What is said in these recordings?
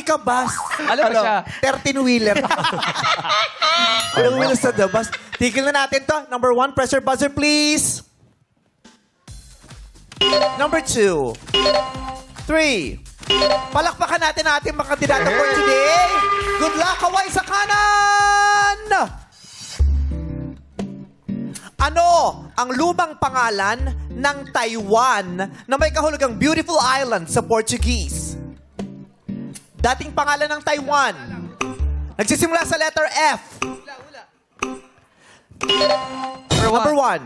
ka bus. Alam mo siya. 13-wheeler. Ilang wheels na the bus. Tigil na natin to. Number 1, press your buzzer, please. Number 2. 3. Palakpakan natin ating mga kandidato for today. Good luck, kaway sa kanan! Ano ang lumang pangalan ng Taiwan na may kahulugang beautiful island sa Portuguese? Dating pangalan ng Taiwan. Nagsisimula sa letter F. Number 1.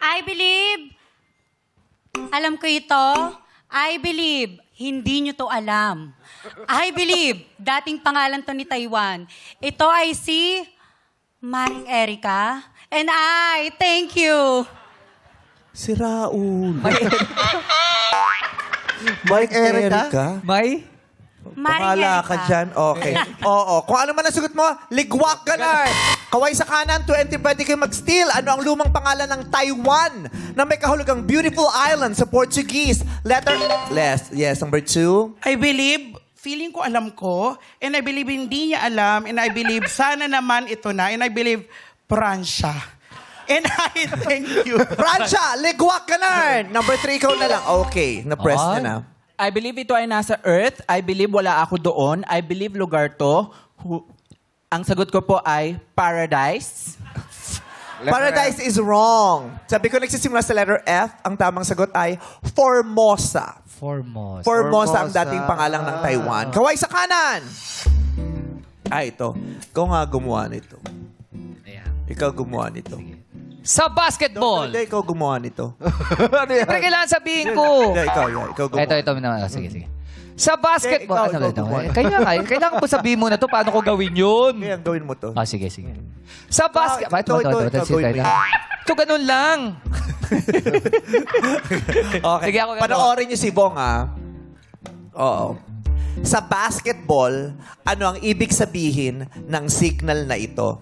I believe, alam ko ito. I believe, hindi nyo to alam. I believe, dating pangalan to ni Taiwan. Ito ay si Maring Erica. And I thank you. Si Raul. Mike Erica? May? Maring Panhala ka Erica. dyan. Okay. Oo. Kung ano man ang sagot mo, ligwak ka na. Kaway sa kanan, 20 pwede kayo mag-steal. Ano ang lumang pangalan ng Taiwan na may kahulugang beautiful island sa Portuguese? Letter less. Yes, number 2. I believe, feeling ko alam ko, and I believe hindi niya alam, and I believe sana naman ito na, and I believe Pransya. And I thank you. Francia, ligwak ka na. Number 3, ikaw na lang. Okay, na-press niya na. I believe ito ay nasa Earth. I believe wala ako doon. I believe lugar to. Ang sagot ko po ay Paradise. Paradise is wrong. Sabi ko nagsisimula sa letter F, ang tamang sagot ay Formosa. Formosa ang dating pangalan ng Taiwan. Kaway sa kanan. Ito. Ikaw nga gumawa nito. Ikaw gumawa nito. Sa basketball. Hindi, ikaw gumawa nito. Siyempre kailangan sabihin ko. Hindi, ikaw gumawa. Ito naman. Sige. Sa basketball. Ikaw gumawa. Kailangan ko sabihin muna to paano ko gawin yun. Kaya gawin mo to. Sige. Sa basketball. Ito, gawin mo yan. Ito ganun lang. Okay. Sige, ako. Panoorin niyo si Bong, ah. Oo. Sa basketball, ano ang ibig sabihin ng signal na ito?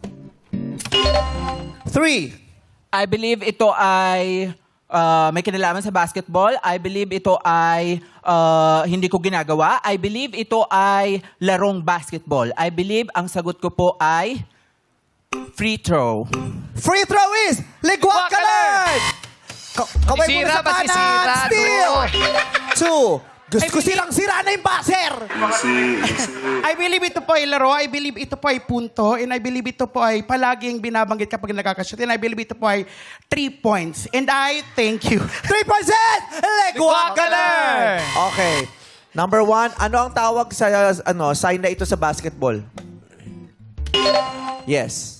3. I believe ito ay may kinalaman sa basketball. I believe ito ay hindi ko ginagawa. I believe ito ay larong basketball. I believe ang sagot ko po ay free throw. Free throw is ligwak ka na! Kaway mo na sa kanan! Steal! 2. Gusto ko sirang-sira na yung buzzer! I believe ito po ay laro, I believe ito po ay punto, and I believe ito po ay palaging binabanggit kapag nakakashoot, and I believe ito po ay 3 points. And I thank you. 3%! Ligwak ka na! Okay. Number 1, ano ang tawag sa sign na ito sa basketball? Yes.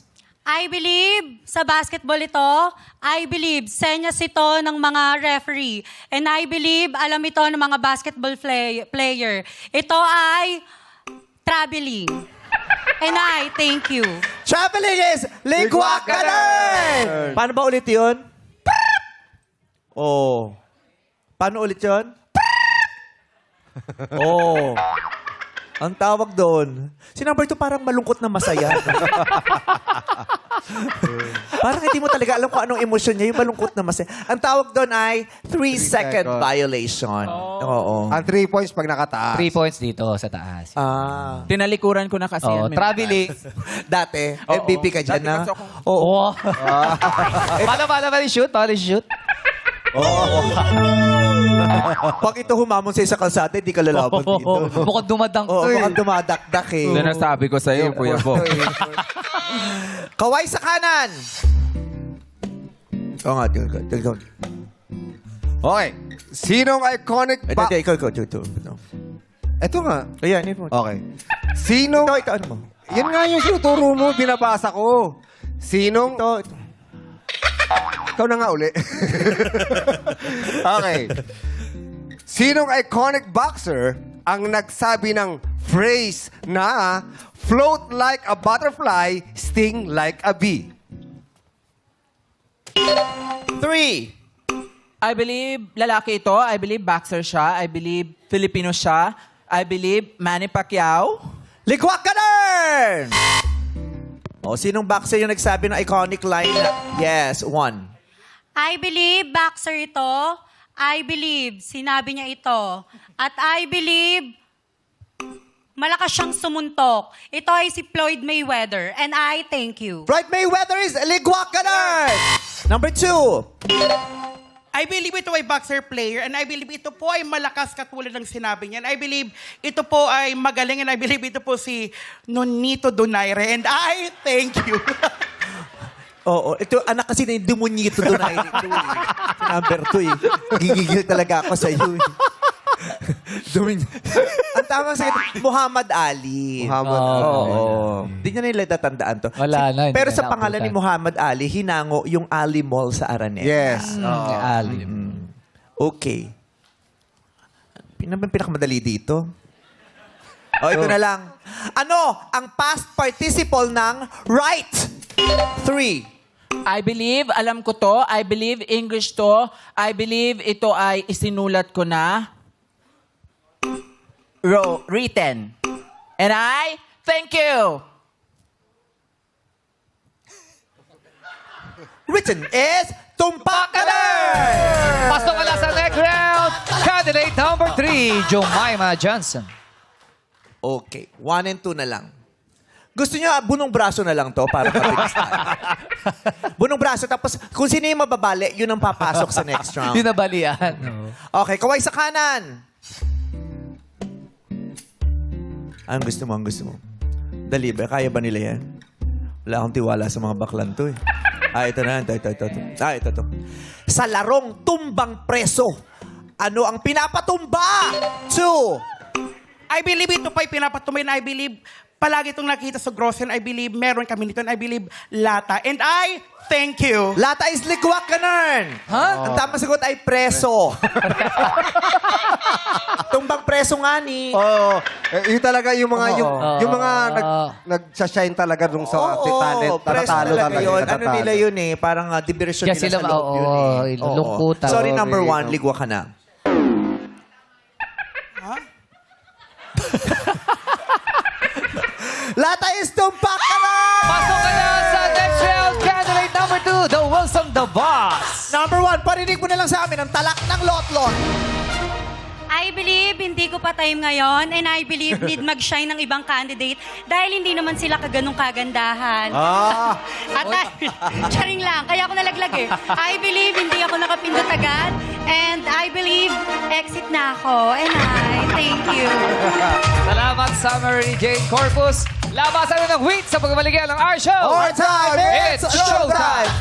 I believe, sa basketball ito, I believe, senyas ito ng mga referee. And I believe, alam ito ng mga basketball player. Ito ay traveling. And I thank you. Traveling is ligwak ka na! Paano ba ulit yun? Oh. Paano ulit yun? Oh. Ang tawag doon. Si number 2 parang malungkot na masaya. Parang hindi mo talaga alam kung anong emosyon niya, yung malungkot na masaya. Ang tawag doon ay 3-second violation. Oo. Ang 3 points pag nakataas. 3 points dito sa taas. Ah. Tinalikuran ko na kasi yan. Traveling. Dati, Oo. MVP ka dyan, Dati na? kasi ako- Oo. Paano shoot? Pag ito humamon sa isang kalsada, hindi ka lalaban dito. Mukhang dumadang Oo, to eh. mukhang dumadakdak eh. Yan ang sabi ko sa'yo, Kuya Bo. Kaway sa kanan! Oo nga, ikaw. Okay. Sinong iconic Hindi, ikaw. Ito nga. Ayan, yun mo. Okay. Sinong... Ito, ano mo? Yan nga yung sinuturo mo, binabasa ko. Sinong... Ito. Ikaw na nga uli. Okay. Sinong iconic boxer ang nagsabi ng phrase na float like a butterfly, sting like a bee? 3. I believe lalaki ito. I believe boxer siya. I believe Filipino siya. I believe Manny Pacquiao. Ligwak ka na! O, sinong boxer yung nagsabi ng iconic line na, yes, 1. I believe, boxer ito. I believe, sinabi niya ito. At I believe, malakas siyang sumuntok. Ito ay si Floyd Mayweather. And I thank you. Floyd Mayweather is Ligwak Canard. Number 2. I believe ito ay boxer player and I believe ito po ay malakas katulad ng sinabi niya. And I believe ito po ay magaling and I believe ito po si Nonito Donaire and I thank you. Oo, ito anak kasi na yung demonito doon ay number 2 eh. Gigigil talaga ako sa iyo. Ang tamang sakit, Muhammad Ali. Muhammad Oo. Hindi niya nila tatandaan to. Wala na, hindi Pero na sa pangalan ni naabutan. Muhammad Ali, hinango yung Ali Mall sa Araneta. Yes. Alim. Okay. Pinakamadali dito. Ito na lang. Ano ang past participle ng right? 3. I believe, alam ko to. I believe English to. I believe ito ay isinulat ko na. Written. And I thank you. Written is Tumpak Canard! Pasok ka na sa next round. Candidate number 3, Jemima Johnson. Okay. 1 and 2 na lang. Gusto niyo bunong braso na lang to para mabilis tayo. Bunong braso. Tapos kung sino yung mababali, yun ang papasok sa next round. Di nabalian. Okay, kaway sa kanan. Ang gusto mo, ang gusto mo. Dali ba? Kaya ba nila yan? Wala akong tiwala sa mga baklan to eh. Ito na. Ito. Sa larong tumbang preso, ano ang pinapatumba? 2. I believe ito pa ay pinapatuloy and I believe palagi itong nakita sa grocery and I believe meron kami nito and I believe lata. And I thank you. Lata is Ligwak Canard. Ha? Ang tamang sagot ay preso. Tumbang preso nga ni. Oo. Yun talaga yung mga yung mga Oo. nagsa-shine talaga dun sa talent. preso Natatalo talaga yun. Ano natatalo. nila yun eh. Parang diversion Kaya nila sila, sa loob yun eh. Oo. lungkutan. Sorry, Oo, number may- 1, Ligwak ka na. Lata is Tumpak Canard! Pasok ka na sa next round. Candidate number 2, the Wilson the Boss. Number 1, parinig mo na lang sa amin ang talak ng lotlot. I believe hindi ko pa time ngayon and I believe need mag-shine ng ibang candidate dahil hindi naman sila kaganong kagandahan. At charing lang, kaya ako nalaglag eh. I believe hindi ako nakapindot agad and I believe exit na ako and I thank you. Salamat, Summer Jane Corpus. Labasan na ng wheat sa pagmaligyan ng our show. More time, it's It's showtime!